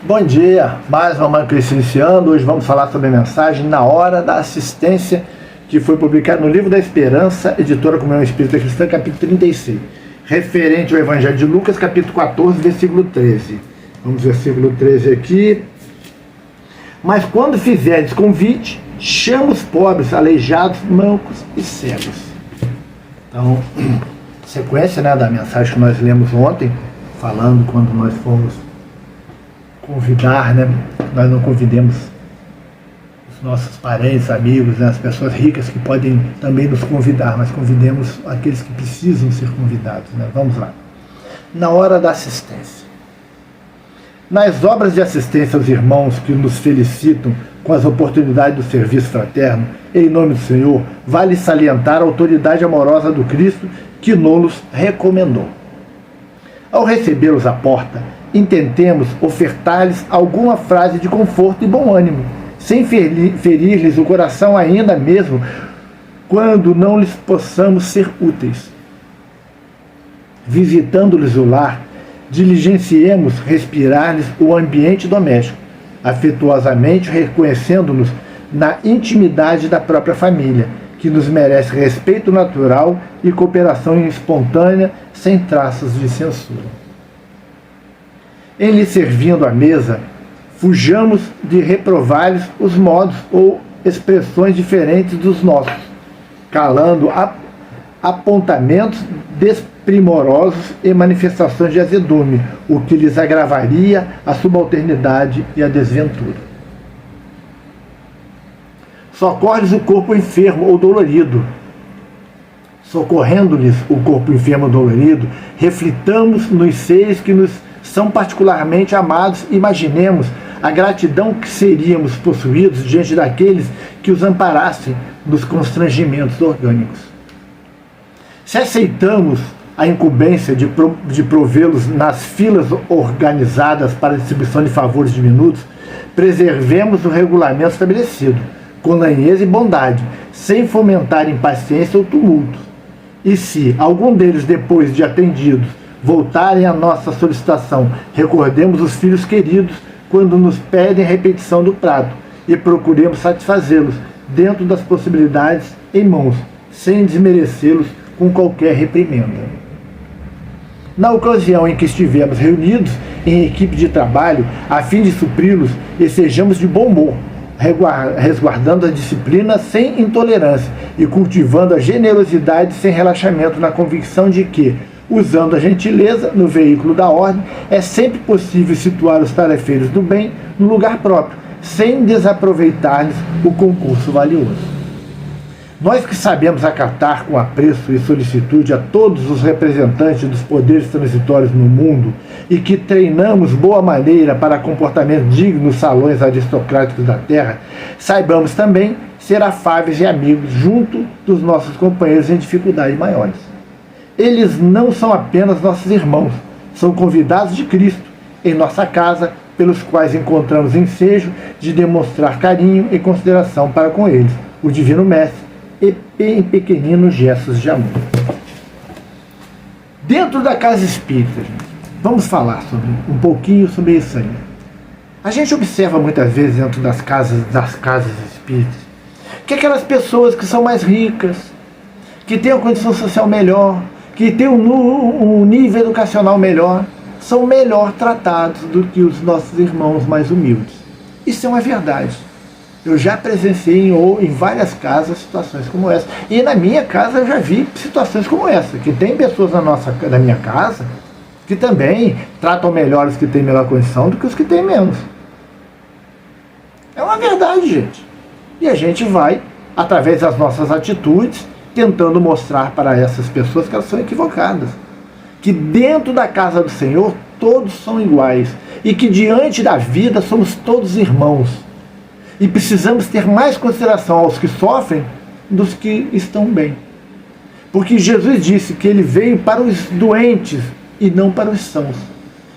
Bom dia, mais uma Manhã Cristã iniciando. Hoje vamos falar sobre a mensagem Na Hora da Assistência, que foi publicada no Livro da Esperança, editora Comunhão Espírita Cristã, capítulo 36, referente ao Evangelho de Lucas, capítulo 14, versículo 13. Vamos versículo 13 aqui. Mas quando fizerdes convite, chama os pobres, aleijados, mancos e cegos. Então, sequência, da mensagem que nós lemos ontem, falando quando nós fomos convidar, nós não convidemos os nossos parentes, amigos, as pessoas ricas que podem também nos convidar, mas convidemos aqueles que precisam ser convidados. Vamos lá. Na hora da assistência. Nas obras de assistência aos irmãos que nos felicitam com as oportunidades do serviço fraterno, em nome do Senhor, vale salientar a autoridade amorosa do Cristo que nos recomendou. Ao recebê-los à porta, intentemos ofertar-lhes alguma frase de conforto e bom ânimo, sem ferir-lhes o coração ainda mesmo quando não lhes possamos ser úteis. Visitando-lhes o lar, diligenciemos respirar-lhes o ambiente doméstico, afetuosamente reconhecendo-nos na intimidade da própria família, que nos merece respeito natural e cooperação espontânea, sem traços de censura. Em lhe servindo à mesa, fujamos de reprovar-lhes os modos ou expressões diferentes dos nossos, calando apontamentos desprimorosos e manifestações de azedume, o que lhes agravaria a subalternidade e a desventura. Socorre-lhes o corpo enfermo ou dolorido. Socorrendo-lhes o corpo enfermo ou dolorido, reflitamos nos seres que nos são particularmente amados, imaginemos a gratidão que seríamos possuídos diante daqueles que os amparassem nos constrangimentos orgânicos. Se aceitamos a incumbência de provê-los nas filas organizadas para a distribuição de favores diminutos, preservemos o regulamento estabelecido, com lanheza e bondade, sem fomentar impaciência ou tumulto. E se algum deles, depois de atendidos, voltarem à nossa solicitação, recordemos os filhos queridos quando nos pedem a repetição do prato e procuremos satisfazê-los dentro das possibilidades em mãos, sem desmerecê-los com qualquer reprimenda. Na ocasião em que estivermos reunidos em equipe de trabalho, a fim de supri-los, e sejamos de bom humor, resguardando a disciplina sem intolerância e cultivando a generosidade sem relaxamento, na convicção de que, usando a gentileza no veículo da ordem, é sempre possível situar os tarefeiros do bem no lugar próprio, sem desaproveitar-lhes o concurso valioso. Nós que sabemos acatar com apreço e solicitude a todos os representantes dos poderes transitórios no mundo e que treinamos boa maneira para comportamento digno nos salões aristocráticos da terra, saibamos também ser afáveis e amigos junto dos nossos companheiros em dificuldades maiores. Eles não são apenas nossos irmãos, são convidados de Cristo em nossa casa, pelos quais encontramos ensejo de demonstrar carinho e consideração para com eles, o Divino Mestre, e em pequeninos gestos de amor. Dentro da casa espírita, vamos falar um pouquinho sobre isso aí. A gente observa muitas vezes dentro das casas espíritas que aquelas pessoas que são mais ricas, que têm uma condição social melhor, que têm um nível educacional melhor, são melhor tratados do que os nossos irmãos mais humildes. Isso é uma verdade. Eu já presenciei em várias casas situações como essa. E na minha casa eu já vi situações como essa, que tem pessoas na minha casa que também tratam melhor os que têm melhor condição do que os que têm menos. É uma verdade, gente. E a gente vai, através das nossas atitudes, tentando mostrar para essas pessoas que elas são equivocadas. Que dentro da casa do Senhor todos são iguais. E que diante da vida somos todos irmãos. E precisamos ter mais consideração aos que sofrem dos que estão bem. Porque Jesus disse que ele veio para os doentes e não para os sãos.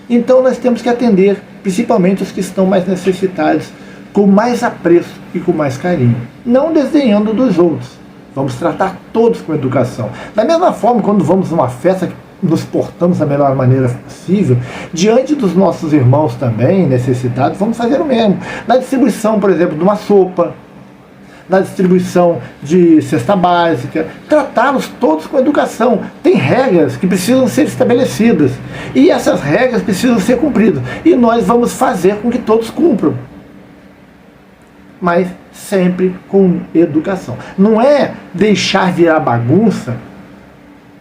Então nós temos que atender, principalmente os que estão mais necessitados, com mais apreço e com mais carinho. Não desdenhando dos outros. Vamos tratar todos com educação. Da mesma forma, quando vamos a uma festa nos portamos da melhor maneira possível, diante dos nossos irmãos também necessitados, vamos fazer o mesmo. Na distribuição, por exemplo, de uma sopa, na distribuição de cesta básica, tratá-los todos com educação. Tem regras que precisam ser estabelecidas, e essas regras precisam ser cumpridas, e nós vamos fazer com que todos cumpram, mas sempre com educação. Não é deixar virar bagunça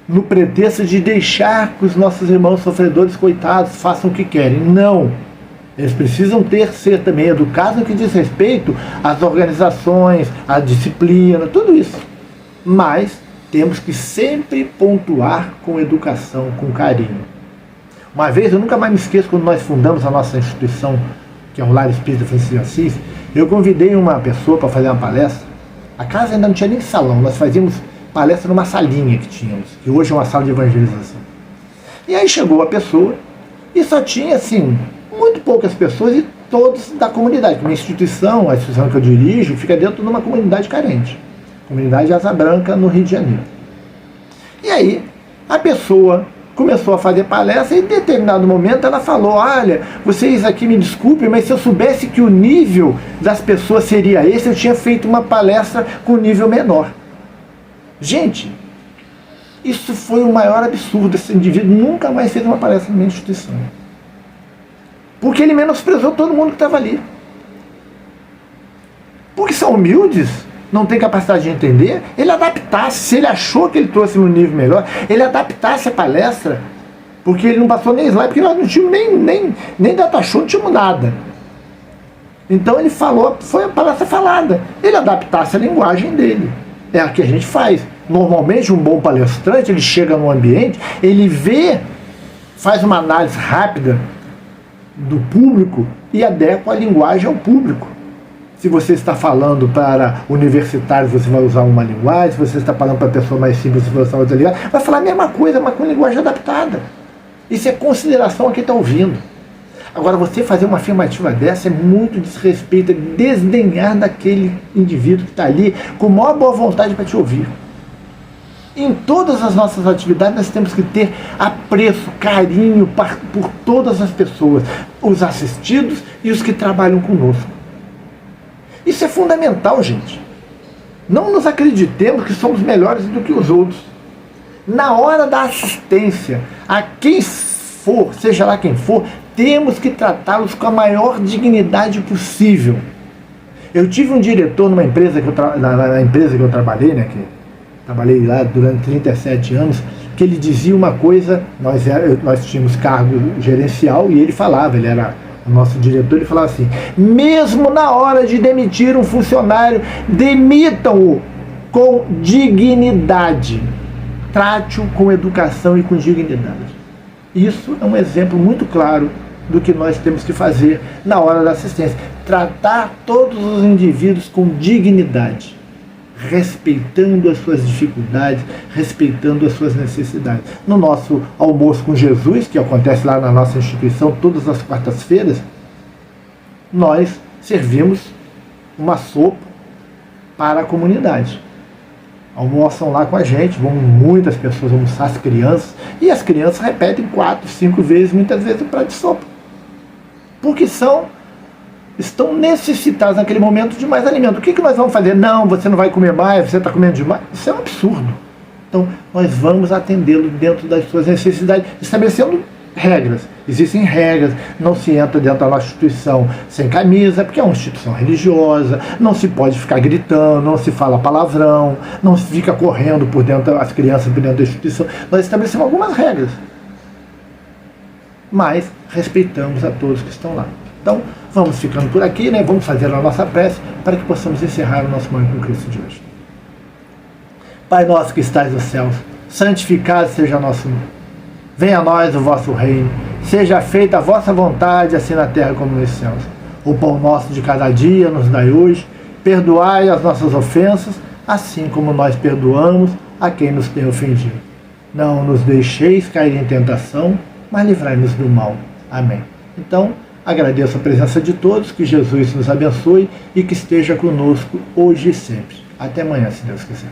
no pretexto de deixar que os nossos irmãos sofredores, coitados, façam o que querem. Não. Eles precisam ser também educados no que diz respeito às organizações, à disciplina, tudo isso. Mas temos que sempre pontuar com educação, com carinho. Uma vez, eu nunca mais me esqueço, quando nós fundamos a nossa instituição, que é o Lar Espírita Francisco de Assis, eu convidei uma pessoa para fazer uma palestra. A casa ainda não tinha nem salão, nós fazíamos palestra numa salinha que tínhamos, que hoje é uma sala de evangelização. E aí chegou a pessoa, e só tinha, assim, muito poucas pessoas, e todos da comunidade. Minha instituição, a instituição que eu dirijo, fica dentro de uma comunidade carente. Comunidade Asa Branca, no Rio de Janeiro. E aí, a pessoa começou a fazer palestra, e em determinado momento ela falou: olha, vocês aqui me desculpem, mas se eu soubesse que o nível das pessoas seria esse, eu tinha feito uma palestra com nível menor. Gente, isso foi o maior absurdo. Esse indivíduo nunca mais fez uma palestra na minha instituição, porque ele menosprezou todo mundo que estava ali. Porque são humildes, não tem capacidade de entender. Ele adaptasse, se ele achou que ele trouxe um nível melhor, ele adaptasse a palestra, porque ele não passou nem slide, porque nós não tínhamos nem data show, não tínhamos nada. Então ele falou, foi a palestra falada. Ele adaptasse a linguagem dele. É o que a gente faz. Normalmente um bom palestrante, ele chega num ambiente, ele vê, faz uma análise rápida do público e adequa a linguagem ao público. Se você está falando para universitários, você vai usar uma linguagem. Se você está falando para pessoa mais simples, você vai usar outra linguagem. Vai falar a mesma coisa, mas com linguagem adaptada. Isso é consideração a quem está ouvindo. Agora, você fazer uma afirmativa dessa é muito desrespeito, é desdenhar daquele indivíduo que está ali com maior boa vontade para te ouvir. Em todas as nossas atividades nós temos que ter apreço, carinho por todas as pessoas, os assistidos e os que trabalham conosco. Isso é fundamental, gente. Não nos acreditemos que somos melhores do que os outros. Na hora da assistência a quem for, seja lá quem for, temos que tratá-los com a maior dignidade possível. Eu tive um diretor numa empresa na empresa que eu trabalhei, né, que trabalhei lá durante 37 anos, que ele dizia uma coisa. Nós tínhamos cargo gerencial, e ele falava, ele era o nosso diretor, ele falava assim: mesmo na hora de demitir um funcionário, demitam-o com dignidade, trate-o com educação e com dignidade. Isso é um exemplo muito claro do que nós temos que fazer na hora da assistência. Tratar todos os indivíduos com dignidade, respeitando as suas dificuldades, respeitando as suas necessidades. No nosso almoço com Jesus, que acontece lá na nossa instituição todas as quartas-feiras, nós servimos uma sopa para a comunidade. Almoçam lá com a gente, vão muitas pessoas almoçar, as crianças, e as crianças repetem 4, 5 vezes, muitas vezes, o prato de sopa, porque estão necessitados naquele momento de mais alimento. O que nós vamos fazer? Não, você não vai comer mais, você está comendo demais. Isso é um absurdo. Então, nós vamos atendê-lo dentro das suas necessidades, estabelecendo regras. Existem regras, não se entra dentro da nossa instituição sem camisa, porque é uma instituição religiosa, não se pode ficar gritando, não se fala palavrão, não se fica correndo por dentro, as crianças por dentro da instituição. Nós estabelecemos algumas regras, mas respeitamos a todos que estão lá. Então, vamos ficando por aqui, né? Vamos fazer a nossa prece para que possamos encerrar o nosso Momento com Cristo de hoje. Pai nosso que estais nos céus, santificado seja o nosso nome. Venha a nós o vosso reino, seja feita a vossa vontade, assim na terra como nos céus. O pão nosso de cada dia nos dai hoje, perdoai as nossas ofensas, assim como nós perdoamos a quem nos tem ofendido. Não nos deixeis cair em tentação, mas livrai-nos do mal. Amém. Então, agradeço a presença de todos, que Jesus nos abençoe e que esteja conosco hoje e sempre. Até amanhã, se Deus quiser.